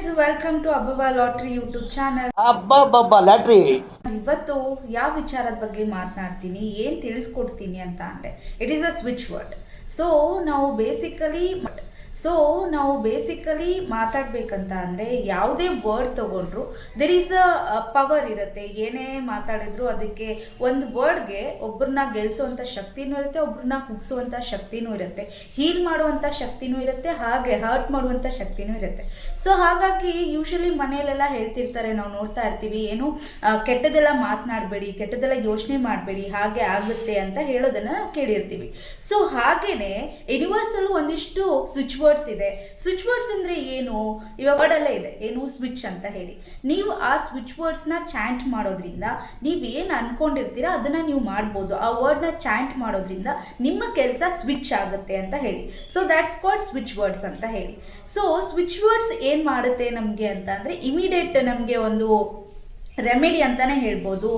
Guys, welcome to ಅಬ್ಬಬ್ಬಾ lottery YouTube channel. ಅಬ್ಬಬ್ಬಬ್ಬ lottery. ಇವತ್ತು ಯಾವ ವಿಚಾರದ ಬಗ್ಗೆ ಮಾತನಾಡ್ತೀನಿ, ಏನು ತಿಳಿಸ್ಕೊಡ್ತೀನಿ ಅಂತ ಅಂದರೆ it is a switch word. So ನಾವು ಬೇಸಿಕಲಿ ಮಾತಾಡಬೇಕಂತ ಅಂದರೆ ಯಾವುದೇ ವರ್ಡ್ ತೊಗೊಂಡ್ರು ದೆರ್ ಈಸ್ ಅ ಪವರ್ ಇರುತ್ತೆ. ಏನೇ ಮಾತಾಡಿದ್ರು ಅದಕ್ಕೆ ಒಂದು ವರ್ಡ್ಗೆ ಒಬ್ಬರನ್ನ ಗೆಲ್ಲಿಸುವಂಥ ಶಕ್ತಿನೂ ಇರುತ್ತೆ, ಒಬ್ಬರನ್ನ ಕುಗ್ಸುವಂಥ ಶಕ್ತಿನೂ ಇರುತ್ತೆ, ಹೀಲ್ ಮಾಡುವಂಥ ಶಕ್ತಿನೂ ಇರುತ್ತೆ, ಹಾಗೆ ಹರ್ಟ್ ಮಾಡುವಂಥ ಶಕ್ತಿನೂ ಇರುತ್ತೆ. ಸೊ ಹಾಗಾಗಿ ಯೂಶಲಿ ಮನೆಯಲ್ಲೆಲ್ಲ ಹೇಳ್ತಿರ್ತಾರೆ, ನಾವು ನೋಡ್ತಾ ಇರ್ತೀವಿ, ಏನು ಕೆಟ್ಟದೆಲ್ಲ ಮಾತನಾಡಬೇಡಿ, ಕೆಟ್ಟದೆಲ್ಲ ಯೋಚನೆ ಮಾಡಬೇಡಿ, ಹಾಗೆ ಆಗುತ್ತೆ ಅಂತ ಹೇಳೋದನ್ನು ನಾವು ಕೇಳಿರ್ತೀವಿ. ಸೊ ಹಾಗೇನೆ ಯೂನಿವರ್ಸಲ್ಲೂ ಒಂದಿಷ್ಟು ಸ್ವಿಚ್ ವರ್ಡ್ಸ್ ಇದೆ. ಸ್ವಿಚ್ ವರ್ಡ್ಸ್ ಅಂದರೆ ಏನು? ಇವಾಗ ವರ್ಡಲ್ಲೇ ಇದೆ, ಏನು ಸ್ವಿಚ್ ಅಂತ ಹೇಳಿ. ನೀವು ಆ ಸ್ವಿಚ್ ವರ್ಡ್ಸ್ನ ಚಾಂಟ್ ಮಾಡೋದ್ರಿಂದ ನೀವೇನು ಅನ್ಕೊಂಡಿರ್ತೀರ ಅದನ್ನು ನೀವು ಮಾಡ್ಬೋದು. ಆ ವರ್ಡ್ನ ಚಾಂಟ್ ಮಾಡೋದ್ರಿಂದ ನಿಮ್ಮ ಕೆಲಸ ಸ್ವಿಚ್ ಆಗುತ್ತೆ ಅಂತ ಹೇಳಿ. So that's called switch words ಅಂತ ಹೇಳಿ. ಸೊ ಸ್ವಿಚ್ ವರ್ಡ್ಸ್ ಏನು ಮಾಡುತ್ತೆ ನಮಗೆ ಅಂತ ಅಂದರೆ ಇಮಿಡಿಯೇಟ್ ನಮಗೆ ಒಂದು ರೆಮಿಡಿ ಅಂತಲೇ ಹೇಳ್ಬೋದು.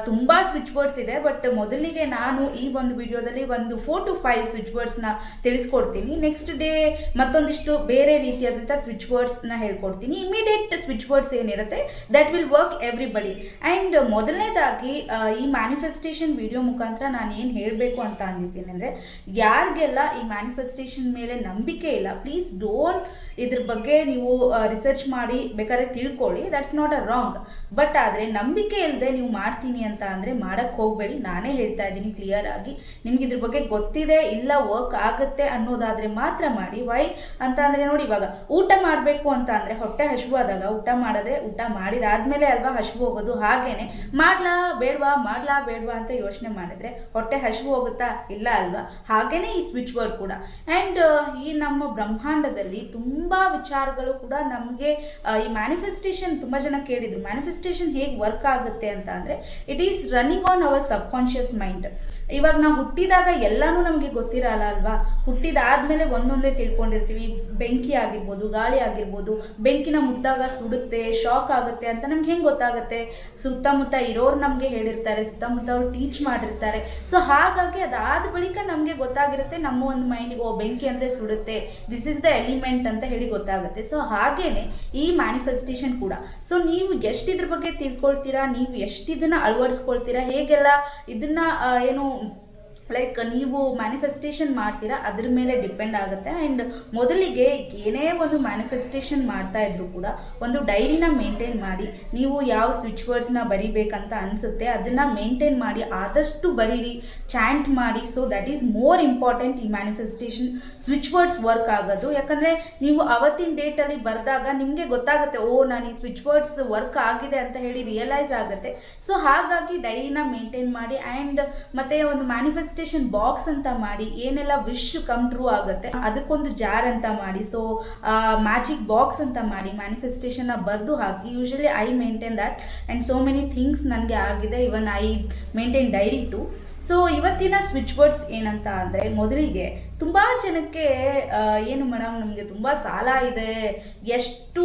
ತುಂಬ ಸ್ವಿಚ್ ವರ್ಡ್ಸ್ ಇದೆ, ಬಟ್ ಮೊದಲಿಗೆ ನಾನು ಈ ಒಂದು ವಿಡಿಯೋದಲ್ಲಿ ಒಂದು 4 to 5 ಸ್ವಿಚ್ ವರ್ಡ್ಸ್ನ ತಿಳಿಸ್ಕೊಡ್ತೀನಿ. ನೆಕ್ಸ್ಟ್ ಡೇ ಮತ್ತೊಂದಿಷ್ಟು ಬೇರೆ ರೀತಿಯಾದಂಥ ಸ್ವಿಚ್ ವರ್ಡ್ಸ್ನ ಹೇಳ್ಕೊಡ್ತೀನಿ. ಇಮಿಡಿಯೇಟ್ ಸ್ವಿಚ್ ವರ್ಡ್ಸ್ ಏನಿರುತ್ತೆ that will work everybody. And ಮೊದಲನೇದಾಗಿ ಈ ಮ್ಯಾನಿಫೆಸ್ಟೇಷನ್ ವಿಡಿಯೋ ಮುಖಾಂತರ ನಾನು ಏನು ಹೇಳಬೇಕು ಅಂತ ಅಂದಿದ್ದೀನಿ ಅಂದರೆ, ಯಾರಿಗೆಲ್ಲ ಈ ಮ್ಯಾನಿಫೆಸ್ಟೇಷನ್ ಮೇಲೆ ನಂಬಿಕೆ ಇಲ್ಲ, ಪ್ಲೀಸ್ ಡೋಂಟ್ ಇದ್ರ ಬಗ್ಗೆ ನೀವು ರಿಸರ್ಚ್ ಮಾಡಿ ಬೇಕಾದ್ರೆ ತಿಳ್ಕೊಳ್ಳಿ, that's not a wrong. But ಆದರೆ ನಂಬಿಕೆ ಇಲ್ಲದೆ ನೀವು ಮಾಡ್ತೀನಿ ಅಂತ ಅಂದರೆ ಮಾಡೋಕ್ಕೆ ಹೋಗಬೇಡಿ. ನಾನೇ ಹೇಳ್ತಾ ಇದ್ದೀನಿ ಕ್ಲಿಯರ್ ಆಗಿ. ನಿಮ್ಗೆ ಇದ್ರ ಬಗ್ಗೆ ಗೊತ್ತಿದೆ, ಇಲ್ಲ ವರ್ಕ್ ಆಗುತ್ತೆ ಅನ್ನೋದಾದರೆ ಮಾತ್ರ ಮಾಡಿ. ವೈ ಅಂತ ಅಂದರೆ ನೋಡಿ, ಇವಾಗ ಊಟ ಮಾಡಬೇಕು ಅಂತ ಅಂದರೆ ಹೊಟ್ಟೆ ಹಸಿವಾದಾಗ ಊಟ ಮಾಡಿದ್ರೆ, ಊಟ ಮಾಡಿದಾದ್ಮೇಲೆ ಅಲ್ವಾ ಹಸಿವು ಹೋಗೋದು. ಹಾಗೇನೆ ಮಾಡ್ಲಾ ಬೇಡವಾ ಅಂತ ಯೋಚನೆ ಮಾಡಿದ್ರೆ ಹೊಟ್ಟೆ ಹಸಿವು ಹೋಗುತ್ತಾ? ಇಲ್ಲ ಅಲ್ವಾ? ಹಾಗೇನೆ ಈ ಸ್ವಿಚ್ ವರ್ಡ್ ಕೂಡ. ಆ್ಯಂಡ್ ಈ ನಮ್ಮ ಬ್ರಹ್ಮಾಂಡದಲ್ಲಿ ತುಂಬ ವಿಚಾರಗಳು ಕೂಡ ನಮಗೆ ಈ ಮ್ಯಾನಿಫೆಸ್ಟೇಷನ್ ತುಂಬ ಜನ ಕೇಳಿದ್ರು, ಮ್ಯಾನಿಫೆಸ್ಟೇಷನ್ ಹೇಗೆ ವರ್ಕ್ ಆಗುತ್ತೆ ಅಂತ ಅಂದರೆ it is running on our subconscious mind. ಇವಾಗ ನಾವು ಹುಟ್ಟಿದಾಗ ಎಲ್ಲನೂ ನಮಗೆ ಗೊತ್ತಿರಲ್ಲ ಅಲ್ವಾ? ಹುಟ್ಟಿದಾದ್ಮೇಲೆ ಒಂದೊಂದೇ ತಿಳ್ಕೊಂಡಿರ್ತೀವಿ. ಬೆಂಕಿ ಆಗಿರ್ಬೋದು, ಗಾಳಿ ಆಗಿರ್ಬೋದು, ಬೆಂಕಿನ ಮುಟ್ಟಿದಾಗ ಸುಡುತ್ತೆ, ಶಾಕ್ ಆಗುತ್ತೆ ಅಂತ ನಮ್ಗೆ ಹೆಂಗೆ ಗೊತ್ತಾಗುತ್ತೆ? ಸುತ್ತಮುತ್ತ ಇರೋರು ನಮಗೆ ಹೇಳಿರ್ತಾರೆ, ಸುತ್ತಮುತ್ತ ಅವ್ರು ಟೀಚ್ ಮಾಡಿರ್ತಾರೆ. ಸೊ ಹಾಗಾಗಿ ಅದಾದ ಬಳಿಕ ನಮಗೆ ಗೊತ್ತಾಗಿರುತ್ತೆ, ನಮ್ಮ ಒಂದು ಮೈಂಡಿಗೆ ಓ ಬೆಂಕಿ ಅಂದರೆ ಸುಡುತ್ತೆ, ದಿಸ್ ಇಸ್ ದ ಎಲಿಮೆಂಟ್ ಅಂತ ಹೇಳಿ ಗೊತ್ತಾಗುತ್ತೆ. ಸೊ ಹಾಗೇನೆ ಈ ಮ್ಯಾನಿಫೆಸ್ಟೇಷನ್ ಕೂಡ. ಸೊ ನೀವು ಎಷ್ಟು ಇದ್ರ ಬಗ್ಗೆ ತಿಳ್ಕೊಳ್ತೀರಾ, ನೀವು ಎಷ್ಟು ಇದನ್ನು ಅಳವಡಿಸ್ಕೊಳ್ತೀರಾ, ಹೇಗೆಲ್ಲ ಇದನ್ನು ಏನು ಲೈಕ್ ನೀವು ಮ್ಯಾನಿಫೆಸ್ಟೇಷನ್ ಮಾಡ್ತೀರಾ ಅದ್ರ ಮೇಲೆ ಡಿಪೆಂಡ್ ಆಗುತ್ತೆ. ಆ್ಯಂಡ್ ಮೊದಲಿಗೆ ಏನೇ ಒಂದು ಮ್ಯಾನಿಫೆಸ್ಟೇಷನ್ ಮಾಡ್ತಾ ಇದ್ರು ಕೂಡ ಒಂದು ಡೈರಿನ ಮೇಂಟೈನ್ ಮಾಡಿ. ನೀವು ಯಾವ ಸ್ವಿಚ್ ವರ್ಡ್ಸ್ನ ಬರಿಬೇಕಂತ ಅನಿಸುತ್ತೆ ಅದನ್ನು ಮೇಂಟೈನ್ ಮಾಡಿ, ಆದಷ್ಟು ಬರೀರಿ, ಚಾಂಟ್ ಮಾಡಿ. So that is more important ಈ ಮ್ಯಾನಿಫೆಸ್ಟೇಷನ್ ಸ್ವಿಚ್ ವರ್ಡ್ಸ್ ವರ್ಕ್ ಆಗೋದು. ಯಾಕಂದರೆ ನೀವು ಅವತ್ತಿನ ಡೇಟಲ್ಲಿ ಬರೆದಾಗ ನಿಮಗೆ ಗೊತ್ತಾಗುತ್ತೆ, ಓ ನಾನು ಈ ಸ್ವಿಚ್ ವರ್ಡ್ಸ್ ವರ್ಕ್ ಆಗಿದೆ ಅಂತ ಹೇಳಿ ರಿಯಲೈಸ್ ಆಗುತ್ತೆ. ಸೊ ಹಾಗಾಗಿ ಡೈರಿನ ಮೇಂಟೈನ್ ಮಾಡಿ. ಆ್ಯಂಡ್ ಮತ್ತೆ ಒಂದು ಮ್ಯಾನಿಫೆಸ್ಟೇಷನ್ ಬಾಕ್ಸ್ ಅಂತ ಮಾಡಿ, ಏನೆಲ್ಲ ವಿಶ್ ಕಮ್ ಟ್ರೂ ಆಗುತ್ತೆ ಅದಕ್ಕೊಂದು ಜಾರ್ ಅಂತ ಮಾಡಿ. ಸೊ ಮ್ಯಾಜಿಕ್ ಬಾಕ್ಸ್ ಅಂತ ಮಾಡಿ ಮ್ಯಾನಿಫೆಸ್ಟೇಷನ್ನ ಬರೆದು ಹಾಕಿ. Usually I maintain that and so many things ನನಗೆ ಆಗಿದೆ, even I maintain diary too. So ಇವತ್ತಿನ ಸ್ವಿಚ್ ವರ್ಡ್ಸ್ ಏನಂತ ಅಂದರೆ, ಮೊದಲಿಗೆ ತುಂಬ ಜನಕ್ಕೆ ಏನು ಮೇಡಮ್ ನಮಗೆ ತುಂಬ ಸಾಲ ಇದೆ, ಎಷ್ಟು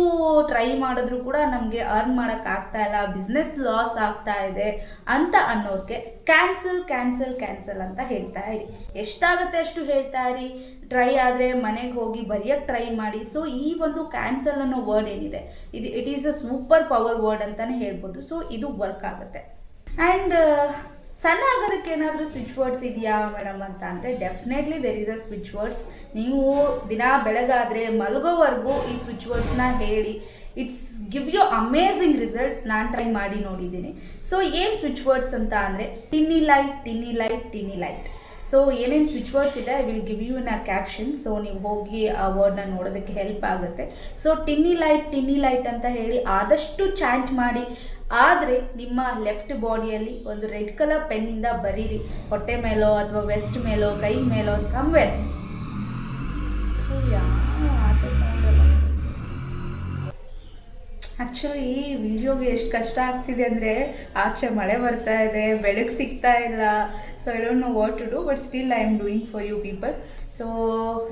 ಟ್ರೈ ಮಾಡಿದ್ರು ಕೂಡ ನಮಗೆ ಅರ್ನ್ ಮಾಡೋಕ್ಕಾಗ್ತಾ ಇಲ್ಲ, ಬಿಸ್ನೆಸ್ ಲಾಸ್ ಆಗ್ತಾ ಇದೆ ಅಂತ ಅನ್ನೋಕ್ಕೆ ಕ್ಯಾನ್ಸಲ್ ಅಂತ ಹೇಳ್ತಾ ಇರಿ. ಎಷ್ಟಾಗುತ್ತೆ ಅಷ್ಟು ಹೇಳ್ತಾ ಇರಿ. ಟ್ರೈ ಆದರೆ ಮನೆಗೆ ಹೋಗಿ ಬರೆಯೋಕ್ಕೆ ಟ್ರೈ ಮಾಡಿ. ಸೊ ಈ ಒಂದು ಕ್ಯಾನ್ಸಲ್ ಅನ್ನೋ ವರ್ಡ್ ಏನಿದೆ it is a super power word ಅಂತಲೇ ಹೇಳ್ಬೋದು. ಸೊ ಇದು ವರ್ಕ್ ಆಗುತ್ತೆ. ಆ್ಯಂಡ್ ಸಣ್ಣ ಆಗೋದಕ್ಕೆ ಏನಾದರೂ ಸ್ವಿಚ್ ವರ್ಡ್ಸ್ ಇದೆಯಾ ಮೇಡಮ್ ಅಂತ ಅಂದರೆ, definitely there is a switch words. ನೀವು ದಿನ ಬೆಳಗಾದರೆ ಮಲಗೋವರೆಗೂ ಈ ಸ್ವಿಚ್ ವರ್ಡ್ಸ್ನ ಹೇಳಿ, it's give you amazing result. ನಾನು ಟ್ರೈ ಮಾಡಿ ನೋಡಿದ್ದೀನಿ. ಸೊ ಏನು ಸ್ವಿಚ್ ವರ್ಡ್ಸ್ ಅಂತ ಅಂದರೆ, ಟಿನ್ನಿ ಲೈಟ್. ಸೊ ಏನೇನು ಸ್ವಿಚ್ ವರ್ಡ್ಸ್ ಇದೆ I will give you in a caption. So ನೀವು ಹೋಗಿ ಆ ವರ್ಡ್ನ ನೋಡೋದಕ್ಕೆ ಹೆಲ್ಪ್ ಆಗುತ್ತೆ. ಸೊ ಟಿನ್ನಿ ಲೈಟ್ ಅಂತ ಹೇಳಿ ಆದಷ್ಟು ಚಾಂಟ್ ಮಾಡಿ. ಆದರೆ ನಿಮ್ಮ ಲೆಫ್ಟ್ ಬಾಡಿಯಲ್ಲಿ ಒಂದು ರೆಡ್ ಕಲರ್ ಪೆನ್ನಿಂದ ಬರೀರಿ, ಹೊಟ್ಟೆ ಮೇಲೋ ಅಥವಾ ವೆಸ್ಟ್ ಮೇಲೋ ಕೈ ಮೇಲೋ ಸಮ್ವೇರ್. ಆ್ಯಕ್ಚುಲಿ ಈ ವಿಡಿಯೋಗೆ ಎಷ್ಟು ಕಷ್ಟ ಆಗ್ತಿದೆ ಅಂದರೆ ಆಚೆ ಮಳೆ ಬರ್ತಾ ಇದೆ, ಬೆಳಕು ಸಿಗ್ತಾ ಇಲ್ಲ. So I don't know what to do, but still I am doing for you people. So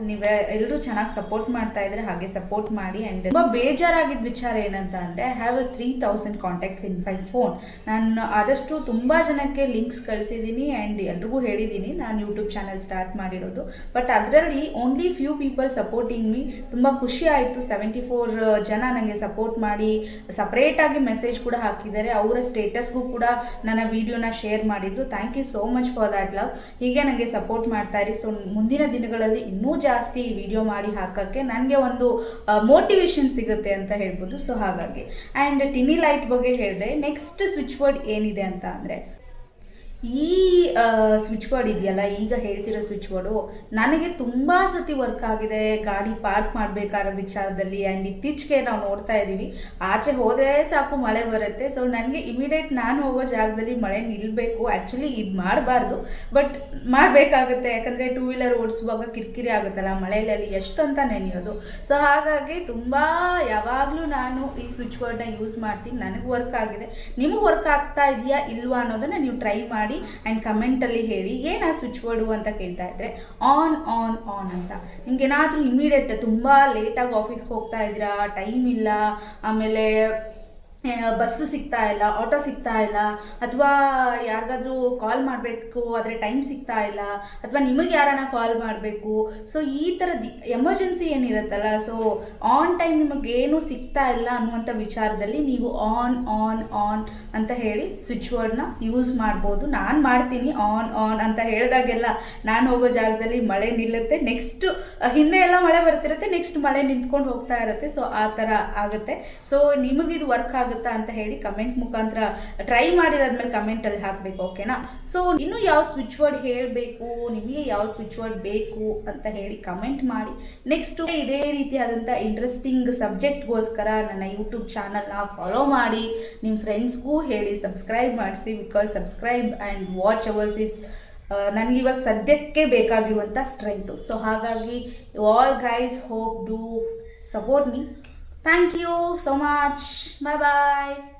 ನೀವೇ ಎಲ್ಲರೂ ಚೆನ್ನಾಗಿ ಸಪೋರ್ಟ್ ಮಾಡ್ತಾ ಇದ್ರೆ ಹಾಗೆ ಸಪೋರ್ಟ್ ಮಾಡಿ. ಆ್ಯಂಡ್ ತುಂಬ ಬೇಜಾರಾಗಿದ್ದ ವಿಚಾರ ಏನಂತ ಅಂದರೆ I have 3000 contacts in my phone. ನಾನು ಆದಷ್ಟು ತುಂಬ ಜನಕ್ಕೆ ಲಿಂಕ್ಸ್ ಕಳಿಸಿದ್ದೀನಿ ಆ್ಯಂಡ್ ಎಲ್ರಿಗೂ ಹೇಳಿದ್ದೀನಿ ನಾನು ಯೂಟ್ಯೂಬ್ ಚಾನಲ್ ಸ್ಟಾರ್ಟ್ ಮಾಡಿರೋದು. ಬಟ್ ಅದರಲ್ಲಿ only few people supporting me. ತುಂಬ ಖುಷಿ ಆಯಿತು. 74 ಜನ ನನಗೆ ಸಪೋರ್ಟ್ ಮಾಡಿ ಸಪ್ರೇಟಾಗಿ ಮೆಸೇಜ್ ಕೂಡ ಹಾಕಿದ್ದಾರೆ. ಅವರ ಸ್ಟೇಟಸ್ಗೂ ಕೂಡ ನನ್ನ ವಿಡಿಯೋನ ಶೇರ್ ಮಾಡಿದ್ರು. Thank you so much for that love. ಹೀಗೆ ನನಗೆ ಸಪೋರ್ಟ್ ಮಾಡ್ತಾ ಇರಿ. ಸೊ ಮುಂದಿನ ದಿನಗಳಲ್ಲಿ ಇನ್ನೂ ಜಾಸ್ತಿ ವಿಡಿಯೋ ಮಾಡಿ ಹಾಕೋಕ್ಕೆ ನನಗೆ ಒಂದು ಮೋಟಿವೇಶನ್ ಸಿಗುತ್ತೆ ಅಂತ ಹೇಳ್ಬೋದು. ಸೊ ಹಾಗಾಗಿ ಆ್ಯಂಡ್ ಟಿನಿ ಲೈಟ್ ಬಗ್ಗೆ ಹೇಳಿದೆ. ನೆಕ್ಸ್ಟ್ ಸ್ವಿಚ್ ಬೋರ್ಡ್ ಏನಿದೆ ಅಂತ ಅಂದರೆ ಈ ಸ್ವಿಚ್ ಬೋರ್ಡ್ ಇದೆಯಲ್ಲ, ಈಗ ಹೇಳ್ತಿರೋ ಸ್ವಿಚ್ ಬೋರ್ಡು ನನಗೆ ತುಂಬ ಸತಿ ವರ್ಕ್ ಆಗಿದೆ ಗಾಡಿ ಪಾರ್ಕ್ ಮಾಡಬೇಕಾದ ವಿಚಾರದಲ್ಲಿ. ಆ್ಯಂಡ್ ಇತ್ತೀಚೆಗೆ ನಾವು ನೋಡ್ತಾ ಇದ್ದೀವಿ ಆಚೆ ಹೋದರೆ ಸಾಕು ಮಳೆ ಬರುತ್ತೆ. ಸೊ ನನಗೆ ಇಮಿಡಿಯೇಟ್ ನಾನು ಹೋಗೋ ಜಾಗದಲ್ಲಿ ಮಳೆ ನಿಲ್ಲಬೇಕು. ಆ್ಯಕ್ಚುಲಿ ಇದು ಮಾಡಬಾರ್ದು, ಬಟ್ ಮಾಡಬೇಕಾಗುತ್ತೆ. ಯಾಕಂದರೆ 2 ವೀಲರ್ ಓಡಿಸುವಾಗ ಕಿರಿಕಿರಿ ಆಗುತ್ತಲ್ಲ ಮಳೆಯಲ್ಲಿ, ಎಷ್ಟು ಅಂತ ನೆನೆಯೋದು. ಸೊ ಹಾಗಾಗಿ ತುಂಬ ಯಾವಾಗಲೂ ನಾನು ಈ ಸ್ವಿಚ್ ಬೋರ್ಡ್ನ ಯೂಸ್ ಮಾಡ್ತೀನಿ. ನನಗೆ ವರ್ಕ್ ಆಗಿದೆ. ನಿಮಗೆ ವರ್ಕ್ ಆಗ್ತಾ ಇದೆಯಾ ಇಲ್ವಾ ಅನ್ನೋದನ್ನು ನೀವು ಟ್ರೈ ಮಾಡಿ ಆ್ಯಂಡ್ ಕಮೆಂಟಲ್ಲಿ ಹೇಳಿ. ಏನು ಆ ಸ್ವಿಚ್ ಬೋರ್ಡು ಅಂತ ಕೇಳ್ತಾ ಇದ್ದರೆ ಆನ್ ಆನ್ ಆನ್ ಅಂತ. ನಿಮ್ಗೆ ಏನಾದರೂ ಇಮಿಡಿಯೇಟ್ ತುಂಬ ಲೇಟಾಗಿ ಆಫೀಸ್ಗೆ ಹೋಗ್ತಾ ಇದ್ದೀರಾ, ಟೈಮ್ ಇಲ್ಲ, ಆಮೇಲೆ ಬಸ್ಸು ಸಿಗ್ತಾ ಇಲ್ಲ, ಆಟೋ ಸಿಗ್ತಾ ಇಲ್ಲ, ಅಥವಾ ಯಾರಿಗಾದ್ರೂ ಕಾಲ್ ಮಾಡಬೇಕು ಆದರೆ ಟೈಮ್ ಸಿಗ್ತಾ ಇಲ್ಲ, ಅಥವಾ ನಿಮಗೆ ಯಾರನ್ನ ಕಾಲ್ ಮಾಡಬೇಕು. ಸೊ ಈ ಥರದ್ದು ಎಮರ್ಜೆನ್ಸಿ ಏನಿರುತ್ತಲ್ಲ, ಸೊ ಆನ್ ಟೈಮ್ ನಿಮಗೇನು ಸಿಗ್ತಾ ಇಲ್ಲ ಅನ್ನುವಂಥ ವಿಚಾರದಲ್ಲಿ ನೀವು ಆನ್ ಆನ್ ಆನ್ ಅಂತ ಹೇಳಿ ಸ್ವಿಚ್ ಬೋರ್ಡ್ನ ಯೂಸ್ ಮಾಡ್ಬೋದು. ನಾನು ಮಾಡ್ತೀನಿ ಆನ್ ಆನ್ ಅಂತ ಹೇಳಿದಾಗೆಲ್ಲ ನಾನು ಹೋಗೋ ಜಾಗದಲ್ಲಿ ಮಳೆ ನಿಲ್ಲುತ್ತೆ. ನೆಕ್ಸ್ಟ್ ಹಿಂದೆ ಎಲ್ಲ ಮಳೆ ಬರ್ತಿರುತ್ತೆ, ನೆಕ್ಸ್ಟ್ ಮಳೆ ನಿಂತ್ಕೊಂಡು ಹೋಗ್ತಾ ಇರುತ್ತೆ. ಸೊ ಆ ಥರ ಆಗುತ್ತೆ. ಸೊ ನಿಮಗಿದು ವರ್ಕ್ ಆಗುತ್ತಾ ಅಂತ ಹೇಳಿ ಕಮೆಂಟ್ ಮುಖಾಂತರ ಟ್ರೈ ಮಾಡಿದಾದ್ಮೇಲೆ ಕಮೆಂಟಲ್ಲಿ ಹಾಕಬೇಕು, ಓಕೆನಾ? ಸೊ ಇನ್ನು ಯಾವ ಸ್ವಿಚ್ ಬೋರ್ಡ್ ಹೇಳಬೇಕು, ನಿಮಗೆ ಯಾವ ಸ್ವಿಚ್ ಬೋರ್ಡ್ ಬೇಕು ಅಂತ ಹೇಳಿ ಕಮೆಂಟ್ ಮಾಡಿ. ನೆಕ್ಸ್ಟ್ ಇದೇ ರೀತಿಯಾದಂಥ ಇಂಟ್ರೆಸ್ಟಿಂಗ್ ಸಬ್ಜೆಕ್ಟ್ಗೋಸ್ಕರ ನನ್ನ ಯೂಟ್ಯೂಬ್ ಚಾನಲ್ನ ಫಾಲೋ ಮಾಡಿ, ನಿಮ್ಮ ಫ್ರೆಂಡ್ಸ್ಗೂ ಹೇಳಿ ಸಬ್ಸ್ಕ್ರೈಬ್ ಮಾಡಿಸಿ. Because subscribe and watch hours is ನನಗಿವಾಗ ಸದ್ಯಕ್ಕೆ ಬೇಕಾಗಿರುವಂಥ ಸ್ಟ್ರೆಂತು. ಸೊ ಹಾಗಾಗಿ all guys hope do support me. Thank you so much. Bye bye.